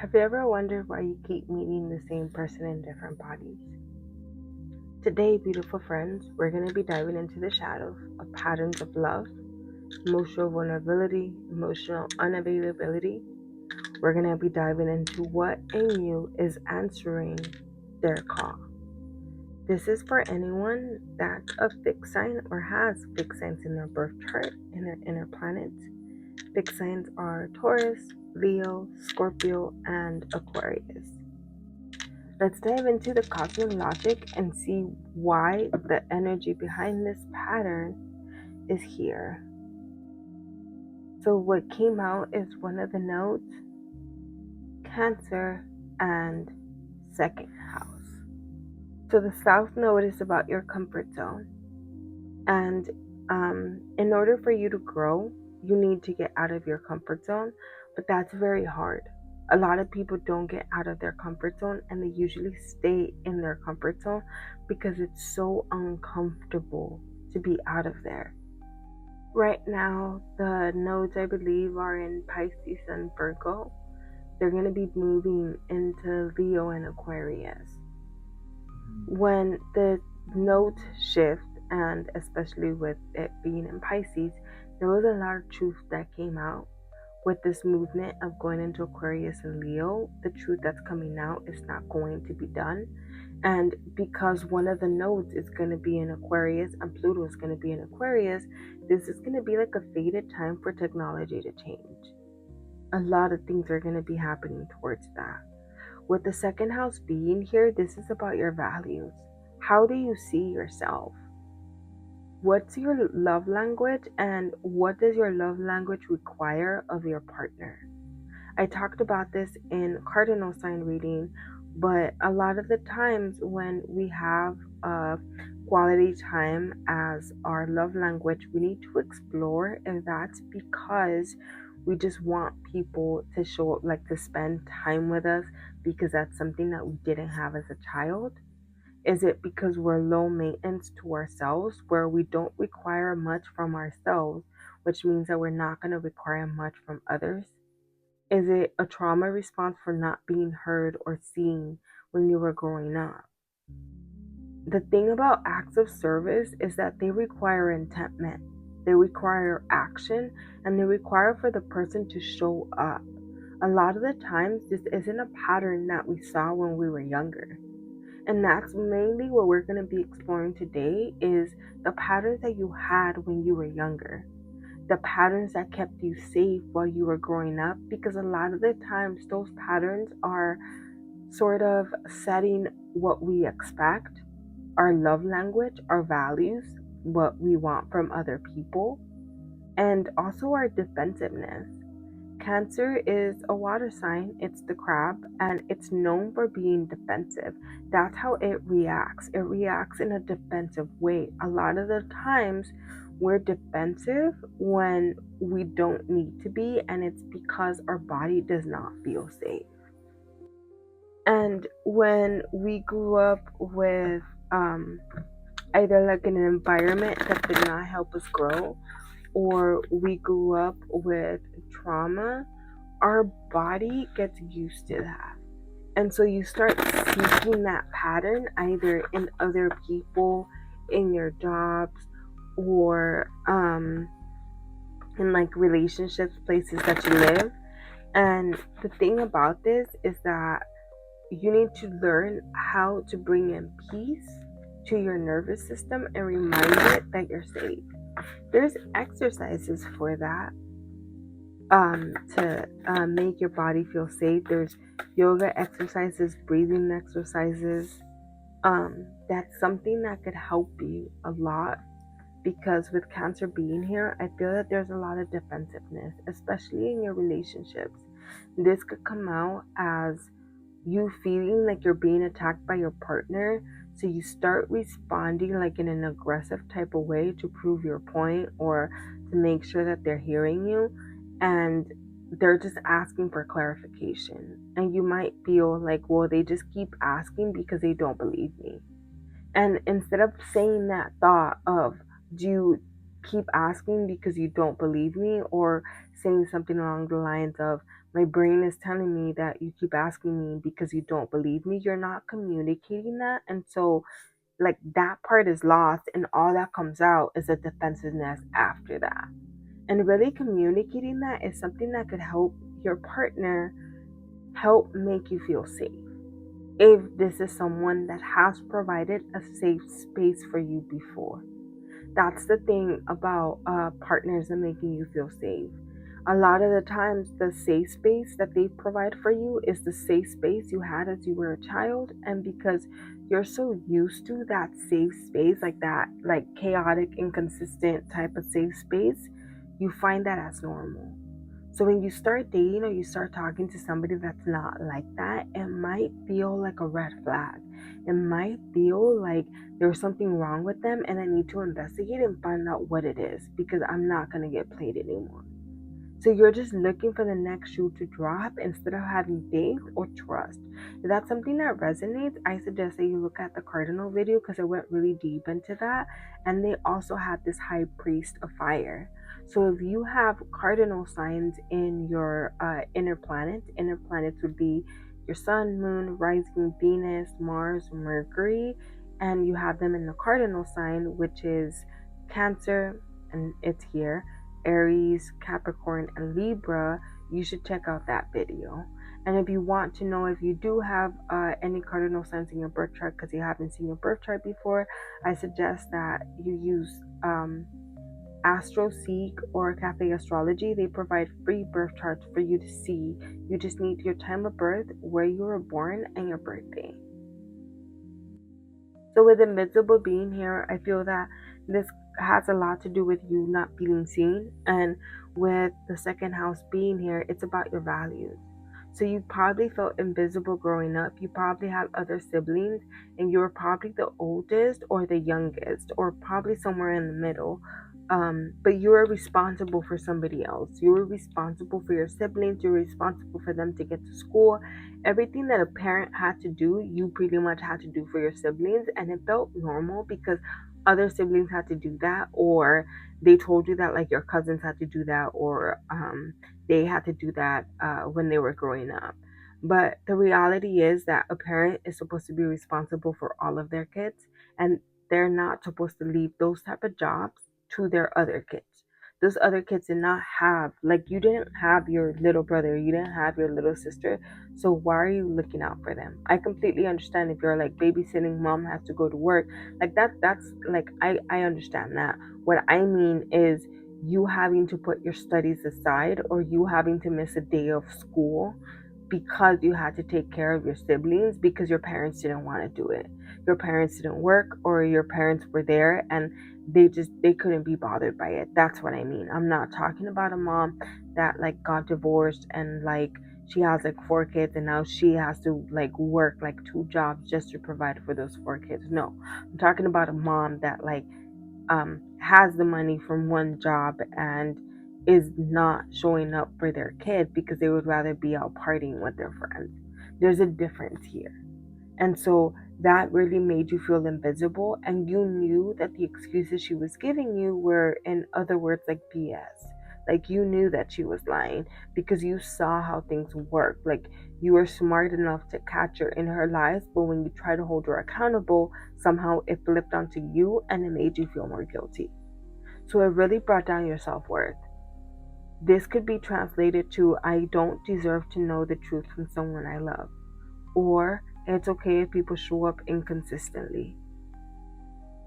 Have you ever wondered why you keep meeting the same person in different bodies? Today, beautiful friends, we're going to be diving into the shadows of patterns of love, emotional vulnerability, emotional unavailability. We're going to be diving into what in you is answering their call. This is for anyone that's a fixed sign or has fixed signs in their birth chart, in their inner planets. Fixed signs are Taurus, Leo, Scorpio, and Aquarius. Let's dive into the cosmic logic and see why the energy behind this pattern is here. So what came out is one of the nodes, Cancer, and second house. So the south node is about your comfort zone. And in order for you to grow, you need to get out of your comfort zone, but that's very hard. A lot of people don't get out of their comfort zone, and they usually stay in their comfort zone because it's so uncomfortable to be out of there. Right now, the nodes, I believe, are in Pisces and Virgo. They're going to be moving into Leo and Aquarius. When the nodes shift, and especially with it being in Pisces, there was a lot of truth that came out. With this movement of going into Aquarius and Leo, the truth that's coming out is not going to be done. And because one of the nodes is going to be in Aquarius and Pluto is going to be in Aquarius, this is going to be like a fated time for technology to change. A lot of things are going to be happening towards that. With the second house being here, this is about your values. How do you see yourself? What's your love language, and what does your love language require of your partner? I talked about this in cardinal sign reading, but a lot of the times when we have quality time as our love language, we need to explore if that's because we just want people to show up, like to spend time with us because that's something that we didn't have as a child. Is it because we're low maintenance to ourselves, where we don't require much from ourselves, which means that we're not going to require much from others? Is it a trauma response for not being heard or seen when you were growing up? The thing about acts of service is that they require intentment, they require action, and they require for the person to show up. A lot of the times, this isn't a pattern that we saw when we were younger. And that's mainly what we're going to be exploring today, is the patterns that you had when you were younger. The patterns that kept you safe while you were growing up, because a lot of the times those patterns are sort of setting what we expect, our love language, our values, what we want from other people, and also our defensiveness. Cancer is a water sign, it's the crab, and it's known for being defensive. That's how it reacts. It reacts in a defensive way. A lot of the times, we're defensive when we don't need to be, and it's because our body does not feel safe. And when we grew up with either like an environment that did not help us grow, or we grew up with trauma, our body gets used to that. And so you start seeking that pattern either in other people, in your jobs, or in like relationships, places that you live. And the thing about this is that you need to learn how to bring in peace to your nervous system and remind it that you're safe. There's exercises for that, to make your body feel safe. There's yoga exercises, breathing exercises. That's something that could help you a lot, because with Cancer being here, I feel that there's a lot of defensiveness, especially in your relationships. This could come out as you feeling like you're being attacked by your partner, so you start responding like in an aggressive type of way to prove your point or to make sure that they're hearing you, and they're just asking for clarification. And you might feel like, well, they just keep asking because they don't believe me. And instead of saying that thought of, do you keep asking because you don't believe me, or saying something along the lines of, My brain is telling me that you keep asking me because you don't believe me. You're not communicating that. And so, like, that part is lost, and all that comes out is a defensiveness after that. And really communicating that is something that could help your partner help make you feel safe. If this is someone that has provided a safe space for you before. That's the thing about partners and making you feel safe. A lot of the times, the safe space that they provide for you is the safe space you had as you were a child, and because you're so used to that safe space, like that, like chaotic, inconsistent type of safe space, you find that as normal. So when you start dating or you start talking to somebody that's not like that, it might feel like a red flag. It might feel like there's something wrong with them and I need to investigate and find out what it is, because I'm not going to get played anymore. So you're just looking for the next shoe to drop instead of having faith or trust. If that's something that resonates, I suggest that you look at the cardinal video, because it went really deep into that. And they also had this high priest of fire. So if you have cardinal signs in your inner planets would be your sun, moon, rising, Venus, Mars, Mercury, and you have them in the cardinal sign, which is Cancer, and it's here, Aries, Capricorn, and Libra, you should check out that video. And if you want to know if you do have any cardinal signs in your birth chart because you haven't seen your birth chart before, I suggest that you use AstroSeek or Cafe Astrology. They provide free birth charts for you to see. You just need your time of birth, where you were born, and your birthday. So with Invisible being here, I feel that this has a lot to do with you not feeling seen. And with the second house being here, it's about your values. So you probably felt invisible growing up. You probably had other siblings, and you were probably the oldest or the youngest, or probably somewhere in the middle. But you were responsible for somebody else. You were responsible for your siblings. You were responsible for them to get to school. Everything that a parent had to do, you pretty much had to do for your siblings, and it felt normal because other siblings had to do that, or they told you that, like, your cousins had to do that, or they had to do that when they were growing up. But the reality is that a parent is supposed to be responsible for all of their kids, and they're not supposed to leave those type of jobs to their other kids. Those other kids did not have, like, you didn't have your little brother, you didn't have your little sister, so why are you looking out for them? I completely understand if you're like babysitting, mom has to go to work, like that's like, I understand that. What I mean is you having to put your studies aside, or you having to miss a day of school because you had to take care of your siblings because your parents didn't want to do it. Your parents didn't work, or your parents were there and they couldn't be bothered by it. That's what I mean. I'm not talking about a mom that, like, got divorced and, like, she has like 4 kids and now she has to, like, work like 2 jobs just to provide for those 4 kids. No, I'm talking about a mom that, like, has the money from one job and is not showing up for their kid because they would rather be out partying with their friends. There's a difference here. And so that really made you feel invisible, and you knew that the excuses she was giving you were, in other words, like BS. Like, you knew that she was lying because you saw how things work. Like, you were smart enough to catch her in her lies, but when you try to hold her accountable, somehow it flipped onto you and it made you feel more guilty. So it really brought down your self-worth. This could be translated to, I don't deserve to know the truth from someone I love. Or, it's okay if people show up inconsistently.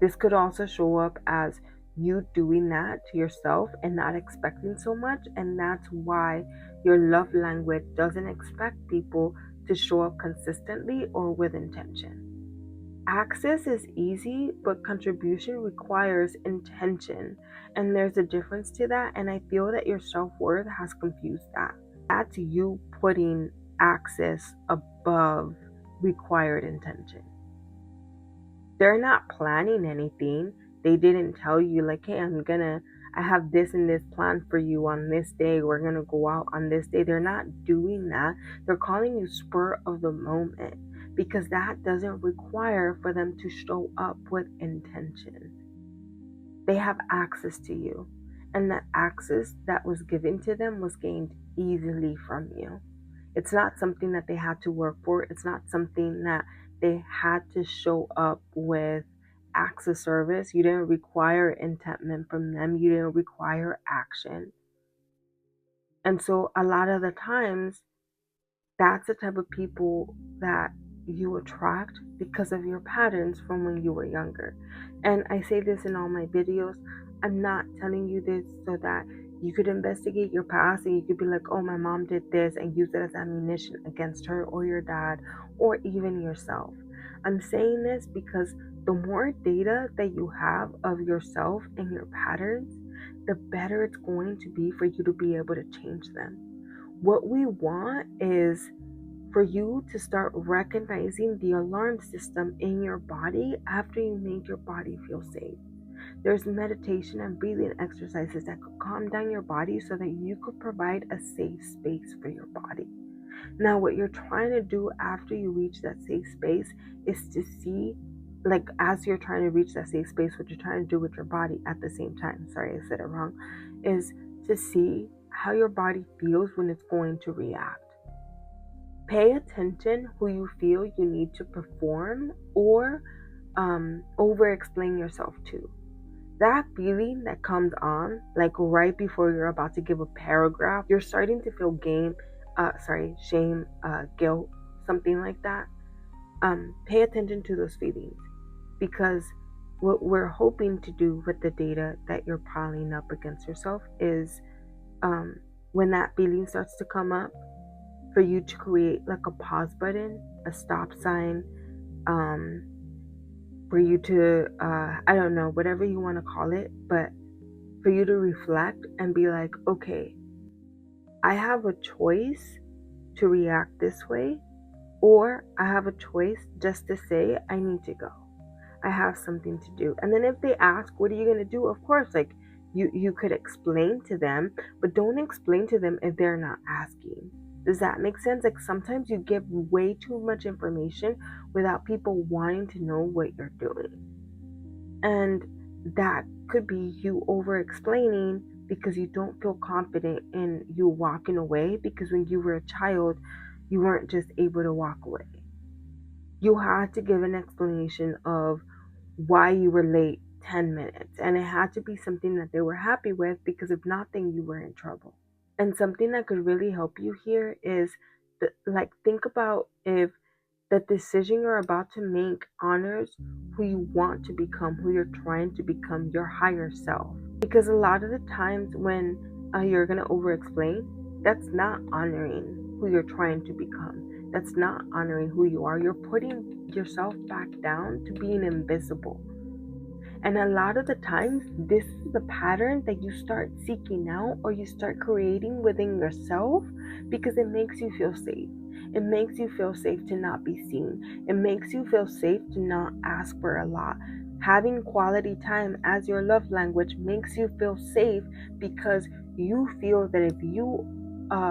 This could also show up as you doing that to yourself and not expecting so much, and that's why your love language doesn't expect people to show up consistently or with intention. Access is easy, but contribution requires intention, and there's a difference to that, and I feel that your self-worth has confused that. That's you putting access above required intention. They're not planning anything. They didn't tell you, like, hey, I have this and this plan for you on this day. We're gonna go out on this day. They're not doing that. They're calling you spur of the moment because that doesn't require for them to show up with intention. They have access to you. and the access that was given to them was gained easily from you. It's not something that they had to work for. It's not something that they had to show up with acts of service. You didn't require intentment from them. You didn't require action. And so a lot of the times, that's the type of people that you attract because of your patterns from when you were younger. And I say this in all my videos. I'm not telling you this so that you could investigate your past and you could be like, oh, my mom did this, and use it as ammunition against her or your dad or even yourself. I'm saying this because the more data that you have of yourself and your patterns, the better it's going to be for you to be able to change them. What we want is for you to start recognizing the alarm system in your body after you make your body feel safe. There's meditation and breathing exercises that could calm down your body so that you could provide a safe space for your body. Now, what you're trying to do after you reach that safe space is to see, like, as you're trying to reach that safe space, what you're trying to do with your body at the same time, sorry, I said it wrong, is to see how your body feels when it's going to react. Pay attention who you feel you need to perform or over explain yourself to. That feeling that comes on, like right before you're about to give a paragraph, you're starting to feel shame, guilt, something like that. Pay attention to those feelings, because what we're hoping to do with the data that you're piling up against yourself is when that feeling starts to come up, for you to create like a pause button, a stop sign, for you to, I don't know, whatever you want to call it, but for you to reflect and be like, okay, I have a choice to react this way, or I have a choice just to say, I need to go. I have something to do. And then if they ask, what are you going to do? Of course, like you could explain to them, but don't explain to them if they're not asking. Does that make sense? Like sometimes you give way too much information without people wanting to know what you're doing. And that could be you over explaining because you don't feel confident in you walking away, because when you were a child, you weren't just able to walk away. You had to give an explanation of why you were late 10 minutes, and it had to be something that they were happy with, because if not, then you were in trouble. And something that could really help you here is think about if the decision you're about to make honors who you want to become, who you're trying to become, your higher self. Because a lot of the times when you're going to over explain, that's not honoring who you're trying to become. That's not honoring who you are. You're putting yourself back down to being invisible. And a lot of the times, this is the pattern that you start seeking out or you start creating within yourself, because it makes you feel safe. It makes you feel safe to not be seen. It makes you feel safe to not ask for a lot. Having quality time as your love language makes you feel safe, because you feel that if you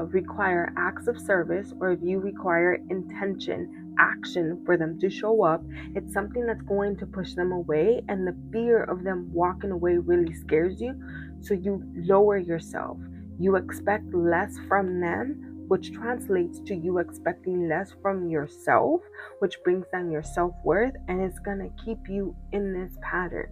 require acts of service, or if you require intention, action for them to show up, it's something that's going to push them away, and the fear of them walking away really scares you. So you lower yourself. You expect less from them, which translates to you expecting less from yourself, which brings down your self-worth, and it's going to keep you in this pattern.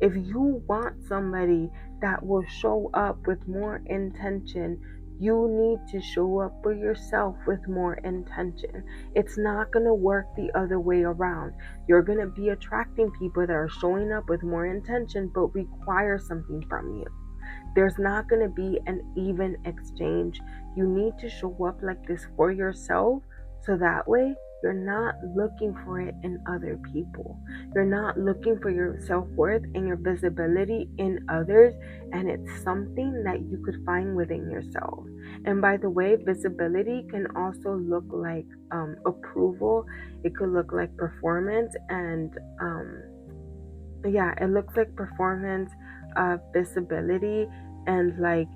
If you want somebody that will show up with more intention, you need to show up for yourself with more intention. It's not going to work the other way around. You're going to be attracting people that are showing up with more intention but require something from you. There's not going to be an even exchange. You need to show up like this for yourself, so that way you're not looking for it in other people. You're not looking for your self-worth and your visibility in others, and it's something that you could find within yourself. And by the way, visibility can also look like approval. It could look like performance, and it looks like performance, visibility, and like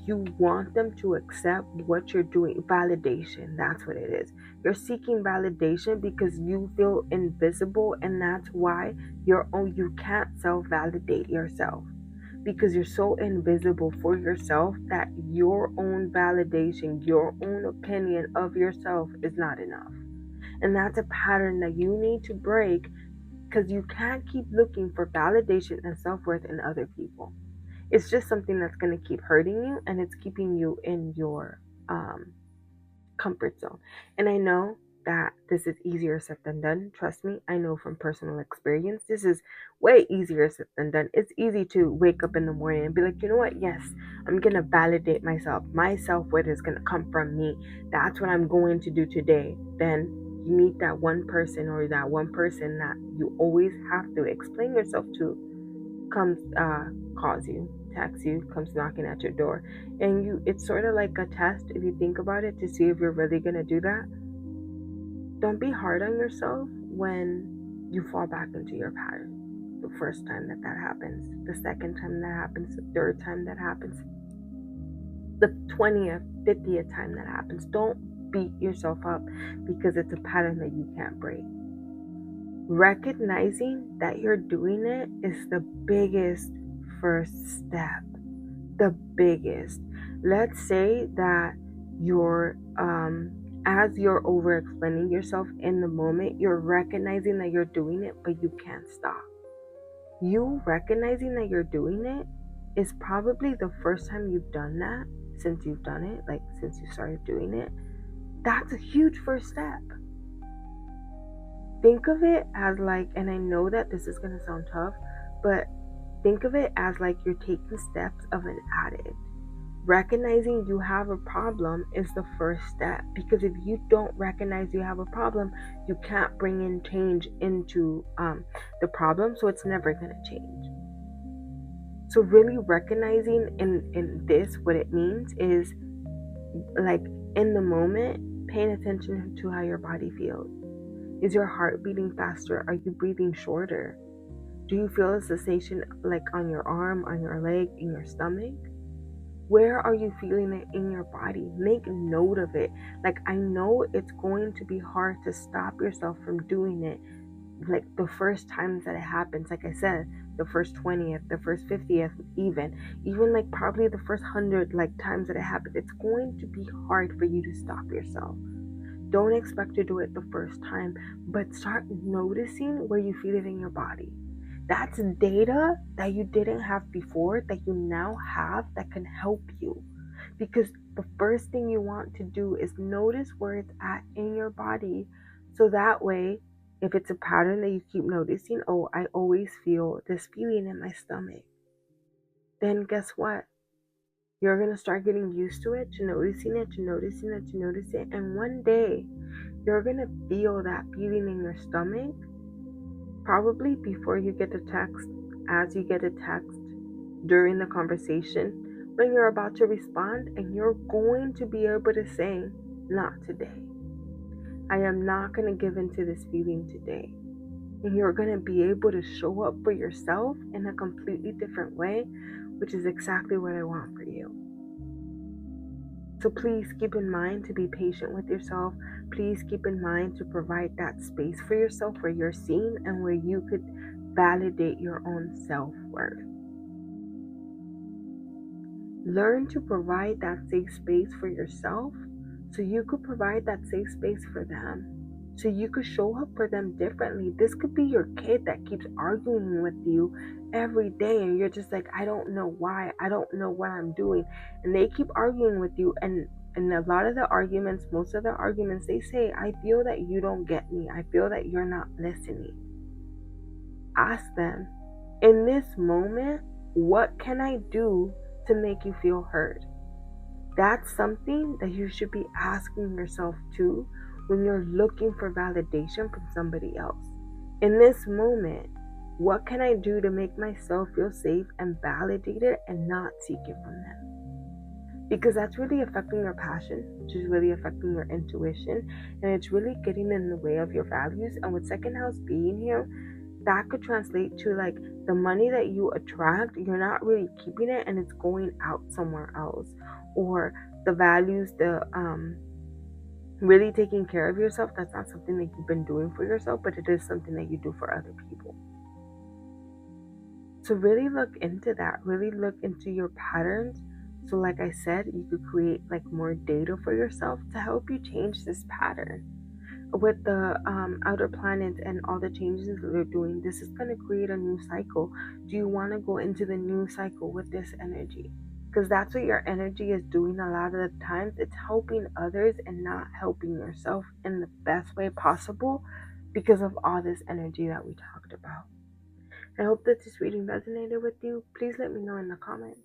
you want them to accept what you're doing. Validation, that's what it is. You're seeking validation because you feel invisible, and that's why you can't self-validate yourself. because you're so invisible for yourself that your own validation, your own opinion of yourself is not enough. And that's a pattern that you need to break, because you can't keep looking for validation and self-worth in other people. It's just something that's going to keep hurting you, and it's keeping you in your comfort zone. And I know that this is easier said than done. Trust me, I know from personal experience, this is way easier said than done. It's easy to wake up in the morning and be like, you know what? Yes, I'm going to validate myself. My self-worth is going to come from me. That's what I'm going to do today. Then you meet that one person, or that one person that you always have to explain yourself to, comes calls you, texts you, comes knocking at your door, and it's sort of like a test, if you think about it, to see if you're really gonna do that. Don't be hard on yourself when you fall back into your pattern. The first time that happens, the second time that happens, the third time that happens, the 20th, 50th time that happens. Don't beat yourself up because it's a pattern that you can't break. Recognizing that you're doing it is the biggest first step. The biggest. Let's say that you're as you're over explaining yourself in the moment, you're recognizing that you're doing it, but you can't stop. You recognizing that you're doing it is probably the first time you've done that since you've done it, like since you started doing it. That's a huge first step. Think of it as like, and I know that this is going to sound tough, but think of it as like you're taking steps of an addict. Recognizing you have a problem is the first step, because if you don't recognize you have a problem, you can't bring in change into the problem, so it's never going to change. So really recognizing in this, what it means is like in the moment, paying attention to how your body feels. Is your heart beating faster? Are you breathing shorter? Do you feel a sensation like on your arm, on your leg, in your stomach? Where are you feeling it in your body? Make note of it. Like, I know it's going to be hard to stop yourself from doing it. Like the first times that it happens, like I said, the first 20th, the first 50th, even like probably the first 100 like times that it happens, it's going to be hard for you to stop yourself. Don't expect to do it the first time, but start noticing where you feel it in your body. That's data that you didn't have before, that you now have, that can help you. Because the first thing you want to do is notice where it's at in your body. So that way, if it's a pattern that you keep noticing, oh, I always feel this feeling in my stomach, then guess what? You're going to start getting used to it, to noticing it, to noticing it, to notice it. And one day, you're going to feel that feeling in your stomach, probably before you get a text, as you get a text, during the conversation, when you're about to respond, and you're going to be able to say, not today. I am not going to give into this feeling today. And you're going to be able to show up for yourself in a completely different way, which is exactly what I want for you. So please keep in mind to be patient with yourself. Please keep in mind to provide that space for yourself where you're seen and where you could validate your own self-worth. Learn to provide that safe space for yourself so you could provide that safe space for them. So you could show up for them differently. This could be your kid that keeps arguing with you every day, and you're just like, I don't know why. I don't know what I'm doing. And they keep arguing with you, and a lot of the arguments, most of the arguments, they say, I feel that you don't get me. I feel that you're not listening. Ask them, in this moment, what can I do to make you feel heard? That's something that you should be asking yourself too when you're looking for validation from somebody else. In this moment, what can I do to make myself feel safe and validated and not seek it from them? Because that's really affecting your passion, which is really affecting your intuition, and it's really getting in the way of your values. And with second house being here, that could translate to like the money that you attract, you're not really keeping it and it's going out somewhere else. Or the values, the really taking care of yourself, that's not something that you've been doing for yourself, but it is something that you do for other people. So really look into that. Really look into your patterns. So like I said, you could create like more data for yourself to help you change this pattern. With the outer planets and all the changes that they're doing, this is going to create a new cycle. Do you want to go into the new cycle with this energy? Because that's what your energy is doing a lot of the times. It's helping others and not helping yourself in the best way possible because of all this energy that we talked about. I hope that this reading resonated with you. Please let me know in the comments.